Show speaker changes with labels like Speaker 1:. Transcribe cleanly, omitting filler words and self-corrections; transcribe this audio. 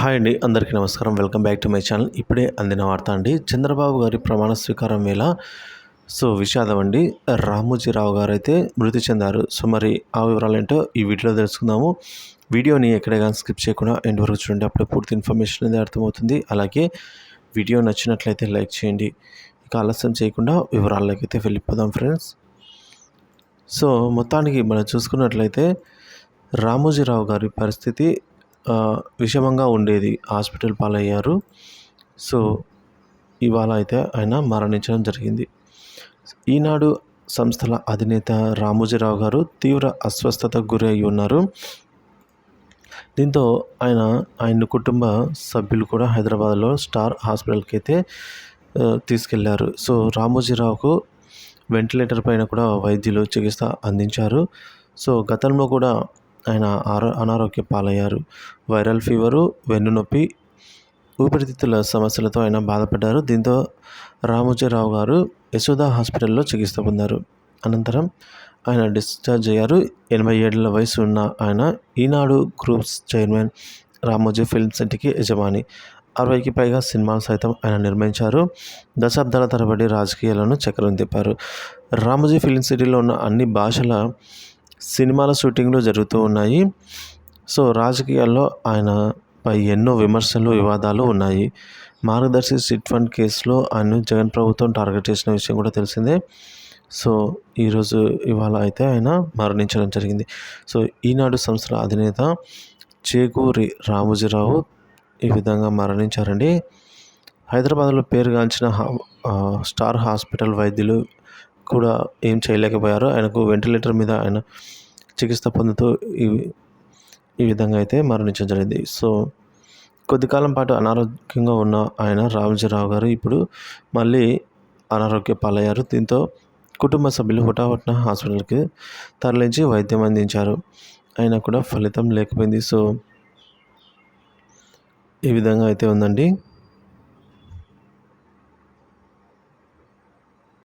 Speaker 1: Hi అండి, అందరికీ నమస్కారం. Welcome back to my channel. ఇప్పుడే అందిన వార్త అండి. చంద్రబాబు గారి ప్రమాణ స్వీకారం వేళ విషాదం అండి. రామోజీరావు గారు అయితే మృతి చెందారు. మరి ఆ వివరాలు ఏంటో ఈ వీడియోలో తెలుసుకుందాము. వీడియోని ఎక్కడ కానీ స్కిప్ చేయకుండా ఎండ్ వరకు చూడండి. అప్పుడే పూర్తి ఇన్ఫర్మేషన్ అనేది అర్థమవుతుంది. అలాగే వీడియో నచ్చినట్లయితే లైక్ చేయండి. ఇక ఆలస్యం చేయకుండా వివరాల్లోకి అయితే వెళ్ళిపోదాం ఫ్రెండ్స్. మొత్తానికి మనం చూసుకున్నట్లయితే రామోజీరావు గారి పరిస్థితి విషమంగా ఉండేది. హాస్పిటల్ పాలయ్యారు. ఇవాళ అయితే ఆయన మరణించడం జరిగింది. ఈనాడు సంస్థల అధినేత రామోజీరావు గారు తీవ్ర అస్వస్థతకు గురి అయి ఉన్నారు. దీంతో ఆయన కుటుంబ సభ్యులు కూడా హైదరాబాద్లో స్టార్ హాస్పిటల్కి అయితే తీసుకెళ్లారు. రామోజీరావుకు వెంటిలేటర్ పైన కూడా వైద్యులు చికిత్స అందించారు. గతంలో కూడా ఆయన అనారోగ్య పాలయ్యారు. వైరల్ ఫీవరు, వెన్నునొప్పి, ఊపిరితిత్తుల సమస్యలతో ఆయన బాధపడ్డారు. దీంతో రామోజీరావు గారు యశోద హాస్పిటల్లో చికిత్స పొందారు. అనంతరం ఆయన డిశ్చార్జ్ అయ్యారు. 80 ఏళ్ల వయసు ఉన్న ఆయన ఈనాడు గ్రూప్స్ చైర్మన్, రామోజీ ఫిల్మ్ సిటీకి యజమాని. 60కి పైగా సినిమాలు సైతం ఆయన నిర్మించారు. దశాబ్దాల తరబడి రాజకీయాలను చక్రం తిప్పారు. రామోజీ ఫిల్మ్ సిటీలో ఉన్న అన్ని భాషల సినిమాల షూటింగ్లు జరుగుతూ ఉన్నాయి. రాజకీయాల్లో ఆయనపై ఎన్నో విమర్శలు, వివాదాలు ఉన్నాయి. మార్గదర్శి చిట్ ఫండ్ కేసులో ఆయన జగన్ ప్రభుత్వం టార్గెట్ చేసిన విషయం కూడా తెలిసిందే. ఇవాళ అయితే ఆయన మరణించడం జరిగింది. ఈనాడు సంస్థల అధినేత చేకూరి రామోజీరావు ఈ విధంగా మరణించారండి. హైదరాబాద్లో పేరుగాంచిన స్టార్ హాస్పిటల్ వైద్యులు కూడా ఏం చేయలేకపోయారు. ఆయనకు వెంటిలేటర్ మీద ఆయన చికిత్స పొందుతూ ఈ విధంగా అయితే మరణించడం జరిగింది. కొద్ది కాలం పాటు అనారోగ్యంగా ఉన్న ఆయన రామోజీరావు గారు ఇప్పుడు మళ్ళీ అనారోగ్య పాలయ్యారు. దీంతో కుటుంబ సభ్యులు హుటాహుటిన హాస్పిటల్కి తరలించి వైద్యం అందించారు. అయినా కూడా ఫలితం లేకపోయింది. ఈ విధంగా అయితే ఉందండి.